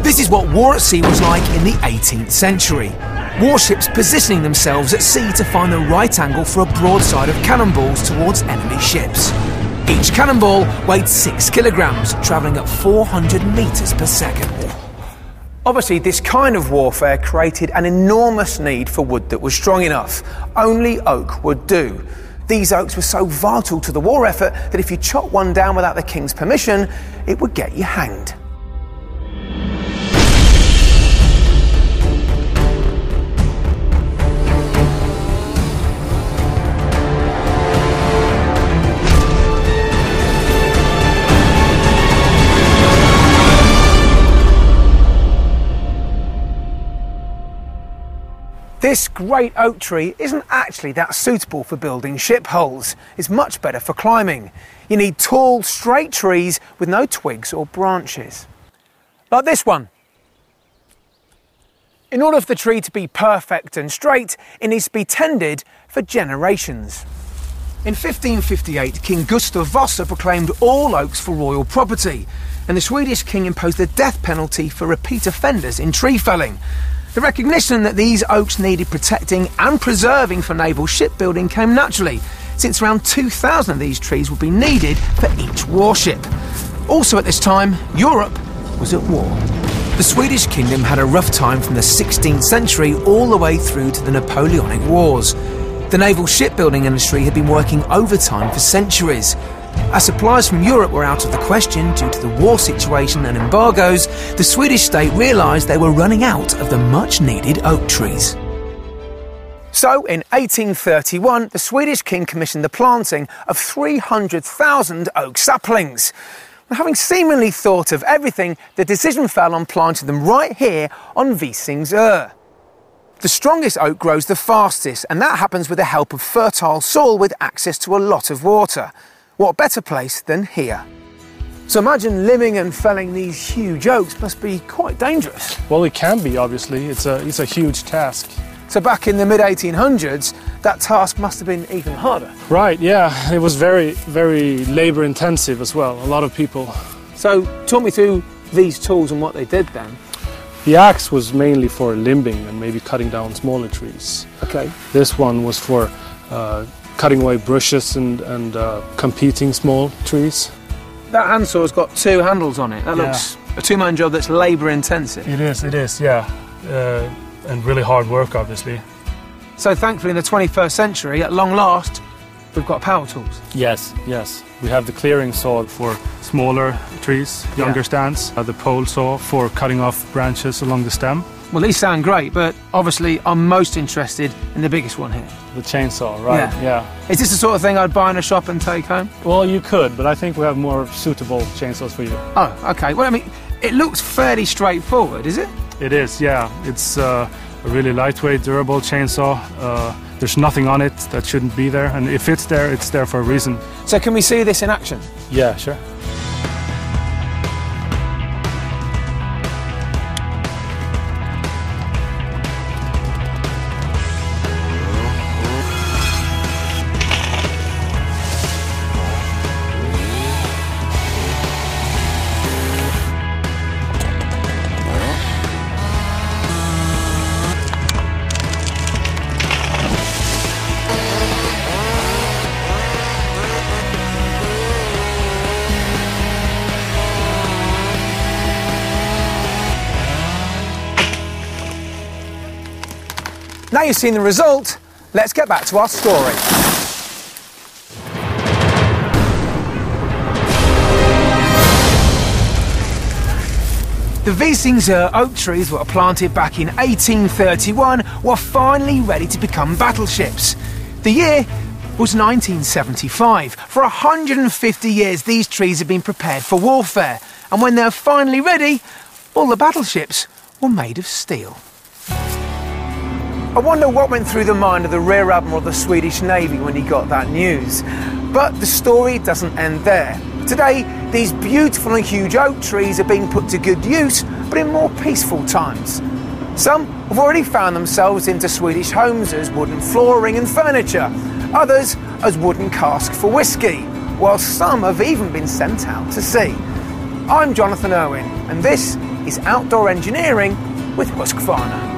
This is what war at sea was like in the 18th century. Warships positioning themselves at sea to find the right angle for a broadside of cannonballs towards enemy ships. Each cannonball weighed 6 kilograms, travelling at 400 metres per second. Obviously, this kind of warfare created an enormous need for wood that was strong enough. Only oak would do. These oaks were so vital to the war effort that if you chopped one down without the king's permission, it would get you hanged. This great oak tree isn't actually that suitable for building ship hulls. It's much better for climbing. You need tall, straight trees with no twigs or branches. Like this one. In order for the tree to be perfect and straight, it needs to be tended for generations. In 1558, King Gustav Vasa proclaimed all oaks for royal property, and the Swedish king imposed the death penalty for repeat offenders in tree felling. The recognition that these oaks needed protecting and preserving for naval shipbuilding came naturally, since around 2,000 of these trees would be needed for each warship. Also at this time, Europe was at war. The Swedish kingdom had a rough time from the 16th century all the way through to the Napoleonic Wars. The naval shipbuilding industry had been working overtime for centuries. As supplies from Europe were out of the question due to the war situation and embargoes, the Swedish state realised they were running out of the much-needed oak trees. So, in 1831, the Swedish king commissioned the planting of 300,000 oak saplings. And having seemingly thought of everything, the decision fell on planting them right here on Visingsö. The strongest oak grows the fastest, and that happens with the help of fertile soil with access to a lot of water. What better place than here? So imagine living and felling these huge oaks must be quite dangerous. Well, it can be, obviously. It's a huge task. So back in the mid-1800s, that task must have been even harder. Right, yeah. It was very, very labour-intensive as well. A lot of people. So talk me through these tools and what they did then. The axe was mainly for limbing and maybe cutting down smaller trees. Okay. This one was for cutting away bushes and competing small trees. That handsaw's got 2 handles on it. That looks a two-man job that's labour-intensive. It is, yeah. And really hard work, obviously. So thankfully in the 21st century, at long last, we've got power tools. Yes. We have the clearing saw for smaller trees, younger stands. The pole saw for cutting off branches along the stem. Well, these sound great, but obviously I'm most interested in the biggest one here. The chainsaw, right, yeah. Is this the sort of thing I'd buy in a shop and take home? Well, you could, but I think we have more suitable chainsaws for you. Oh, okay. Well, I mean, it looks fairly straightforward, is it? It is, yeah. It's a really lightweight, durable chainsaw. There's nothing on it that shouldn't be there, and if it's there for a reason. So can we see this in action? Yeah, sure. Now you've seen the result, let's get back to our story. The Visingsö oak trees that were planted back in 1831 were finally ready to become battleships. The year was 1975. For 150 years these trees had been prepared for warfare, and when they were finally ready, all the battleships were made of steel. I wonder what went through the mind of the Rear Admiral of the Swedish Navy when he got that news. But the story doesn't end there. Today, these beautiful and huge oak trees are being put to good use, but in more peaceful times. Some have already found themselves into Swedish homes as wooden flooring and furniture, others as wooden casks for whiskey, while some have even been sent out to sea. I'm Jonathan Irwin, and this is outdoor engineering with Husqvarna.